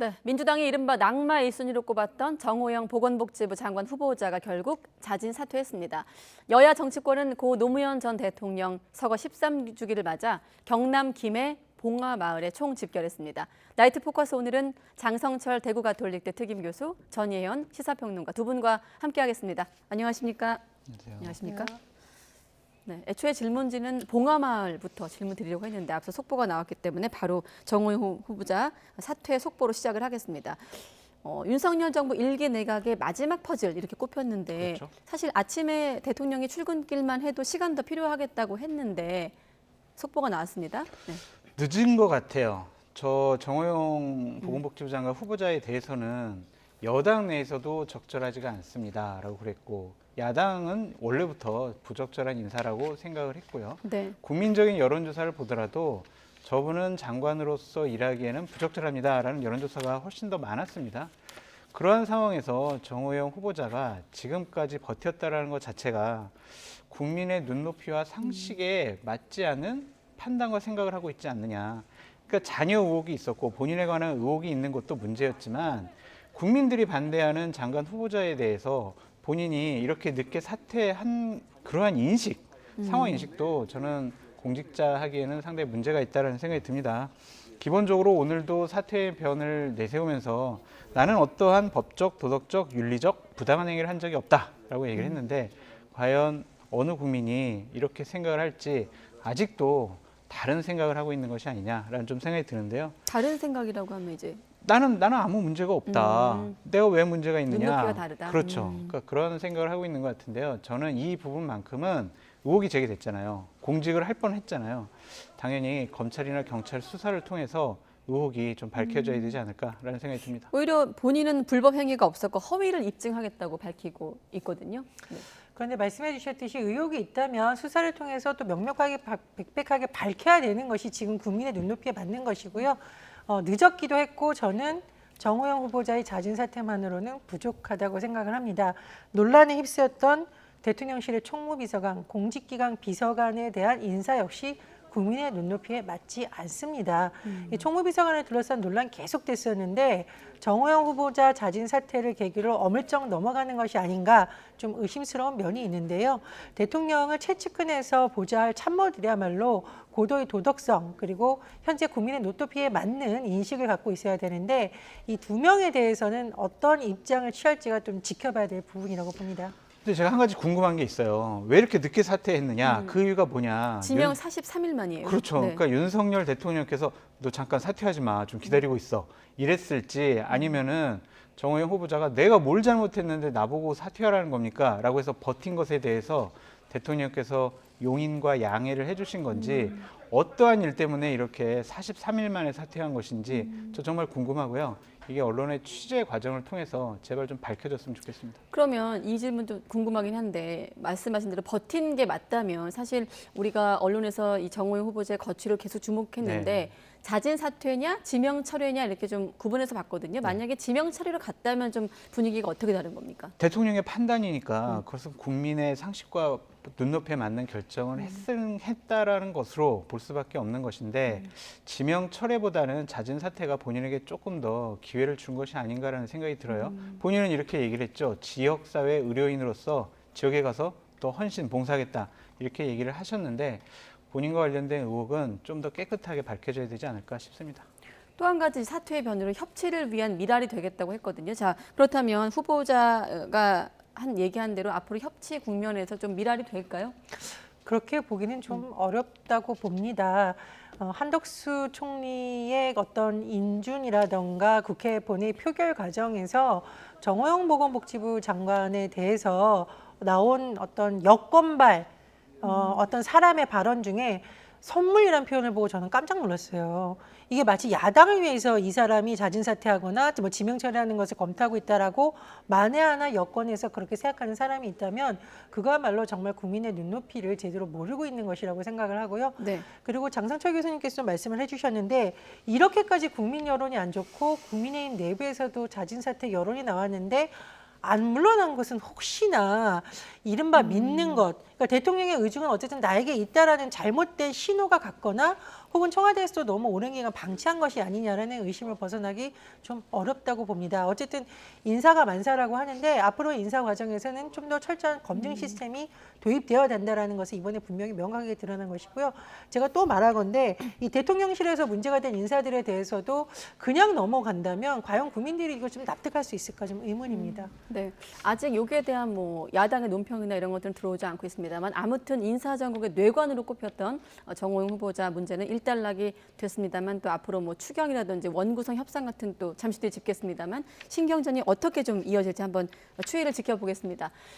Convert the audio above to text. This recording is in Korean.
네, 민주당이 이른바 낙마 1순위로 꼽았던 정호영 보건복지부 장관 후보자가 결국 자진 사퇴했습니다. 여야 정치권은 고 노무현 전 대통령 서거 13주기를 맞아 경남 김해 봉화마을에 총집결했습니다. 나이트 포커스 오늘은 장성철 대구가톨릭대 특임교수, 전예현 시사평론가 두 분과 함께하겠습니다. 안녕하십니까? 안녕하세요. 안녕하십니까? 네, 애초에 질문지는 봉화마을부터 질문 드리려고 했는데 앞서 속보가 나왔기 때문에 바로 정호영 후보자 사퇴 속보로 시작을 하겠습니다. 윤석열 정부 1기 내각의 마지막 퍼즐 이렇게 꼽혔는데 그렇죠. 사실 아침에 대통령이 출근길만 해도 시간 더 필요하겠다고 했는데 속보가 나왔습니다. 네. 늦은 것 같아요. 저 정호영 보건복지부 장관 후보자에 대해서는 여당 내에서도 적절하지가 않습니다라고 그랬고 야당은 원래부터 부적절한 인사라고 생각을 했고요. 네. 국민적인 여론조사를 보더라도 저분은 장관으로서 일하기에는 부적절합니다라는 여론조사가 훨씬 더 많았습니다. 그러한 상황에서 정호영 후보자가 지금까지 버텼다라는 것 자체가 국민의 눈높이와 상식에 맞지 않은 판단과 생각을 하고 있지 않느냐. 그러니까 자녀 의혹이 있었고 본인에 관한 의혹이 있는 것도 문제였지만 국민들이 반대하는 장관 후보자에 대해서 본인이 이렇게 늦게 사퇴한 그러한 인식, 상황 인식도 저는 공직자 하기에는 상당히 문제가 있다는 생각이 듭니다. 기본적으로 오늘도 사퇴의 변을 내세우면서 나는 어떠한 법적, 도덕적, 윤리적 부당한 행위를 한 적이 없다라고 얘기를 했는데 과연 어느 국민이 이렇게 생각을 할지 아직도 다른 생각을 하고 있는 것이 아니냐라는 좀 생각이 드는데요. 다른 생각이라고 하면 이제 나는 아무 문제가 없다. 내가 왜 문제가 있느냐. 눈높이가 다르다. 그렇죠. 그러니까 그런 생각을 하고 있는 것 같은데요. 저는 이 부분만큼은 의혹이 제기됐잖아요. 공직을 할 뻔했잖아요. 당연히 검찰이나 경찰 수사를 통해서 의혹이 좀 밝혀져야 되지 않을까라는 생각이 듭니다. 오히려 본인은 불법 행위가 없었고 허위를 입증하겠다고 밝히고 있거든요. 네. 그런데 말씀해 주셨듯이 의혹이 있다면 수사를 통해서 또 명명하게 백백하게 밝혀야 되는 것이 지금 국민의 눈높이에 맞는 것이고요. 늦었기도 했고 저는 정호영 후보자의 잦은 사퇴만으로는 부족하다고 생각을 합니다. 논란에 휩쓰였던 대통령실의 총무비서관, 공직기강 비서관에 대한 인사 역시 국민의 눈높이에 맞지 않습니다. 이 총무비서관을 둘러싼 논란 계속됐었는데 정호영 후보자 자진 사퇴를 계기로 어물쩍 넘어가는 것이 아닌가 좀 의심스러운 면이 있는데요. 대통령을 최측근에서 보좌 할 참모들이야말로 고도의 도덕성 그리고 현재 국민의 눈높이에 맞는 인식을 갖고 있어야 되는데 이 두 명에 대해서는 어떤 입장을 취할지가 좀 지켜봐야 될 부분이라고 봅니다. 근데 제가 한 가지 궁금한 게 있어요. 왜 이렇게 늦게 사퇴했느냐? 그 이유가 뭐냐? 지명 43일 만이에요. 그렇죠. 네. 그러니까 윤석열 대통령께서 너 잠깐 사퇴하지 마. 좀 기다리고 있어. 이랬을지 아니면은 정호영 후보자가 내가 뭘 잘못했는데 나보고 사퇴하라는 겁니까? 라고 해서 버틴 것에 대해서 대통령께서 용인과 양해를 해주신 건지 어떠한 일 때문에 이렇게 43일 만에 사퇴한 것인지 저 정말 궁금하고요. 이게 언론의 취재 과정을 통해서 제발 좀 밝혀졌으면 좋겠습니다. 그러면 이 질문 좀 궁금하긴 한데 말씀하신 대로 버틴 게 맞다면 사실 우리가 언론에서 이 정호영 후보자의 거취를 계속 주목했는데 네. 자진 사퇴냐 지명 철회냐 이렇게 좀 구분해서 봤거든요. 만약에 지명 철회로 갔다면 좀 분위기가 어떻게 다른 겁니까? 대통령의 판단이니까 그것은 국민의 상식과 눈높이에 맞는 결정을 했다라는 것으로 볼 수밖에 없는 것인데 지명 철회보다는 잦은 사퇴가 본인에게 조금 더 기회를 준 것이 아닌가라는 생각이 들어요. 본인은 이렇게 얘기를 했죠. 지역사회 의료인으로서 지역에 가서 또 헌신 봉사하겠다 이렇게 얘기를 하셨는데 본인과 관련된 의혹은 좀 더 깨끗하게 밝혀져야 되지 않을까 싶습니다. 또 한 가지 사퇴의 변으로 협치를 위한 미랄이 되겠다고 했거든요. 자, 그렇다면 후보자가 얘기한 대로 앞으로 협치 국면에서 좀 미랄이 될까요? 그렇게 보기는 좀 어렵다고 봅니다. 한덕수 총리의 어떤 인준이라던가 국회 본회의 표결 과정에서 정호영 보건복지부 장관에 대해서 나온 어떤 여권발 어떤 사람의 발언 중에 선물이라는 표현을 보고 저는 깜짝 놀랐어요. 이게 마치 야당을 위해서 이 사람이 자진 사퇴하거나 뭐 지명 처리하는 것을 검토하고 있다라고 만에 하나 여권에서 그렇게 생각하는 사람이 있다면 그거야말로 정말 국민의 눈높이를 제대로 모르고 있는 것이라고 생각을 하고요. 네. 그리고 장성철 교수님께서 말씀을 해주셨는데 이렇게까지 국민 여론이 안 좋고 국민의힘 내부에서도 자진 사퇴 여론이 나왔는데 안 물러난 것은 혹시나 이른바 믿는 것, 그러니까 대통령의 의중은 어쨌든 나에게 있다라는 잘못된 신호가 갔거나 혹은 청와대에서도 너무 오랜 기간 방치한 것이 아니냐라는 의심을 벗어나기 좀 어렵다고 봅니다. 어쨌든 인사가 만사라고 하는데 앞으로의 인사 과정에서는 좀 더 철저한 검증 시스템이 도입되어야 된다라는 것을 이번에 분명히 명확하게 드러난 것이고요. 제가 또 말하건대 이 대통령실에서 문제가 된 인사들에 대해서도 그냥 넘어간다면 과연 국민들이 이걸 좀 납득할 수 있을까 좀 의문입니다. 네, 아직 여기에 대한 뭐 야당의 논평이나 이런 것들은 들어오지 않고 있습니다만 아무튼 인사정국의 뇌관으로 꼽혔던 정호영 후보자 문제는 일단락이 됐습니다만 또 앞으로 뭐 추경이라든지 원구성 협상 같은 또 잠시 뒤에 짚겠습니다만 신경전이 어떻게 좀 이어질지 한번 추이를 지켜보겠습니다.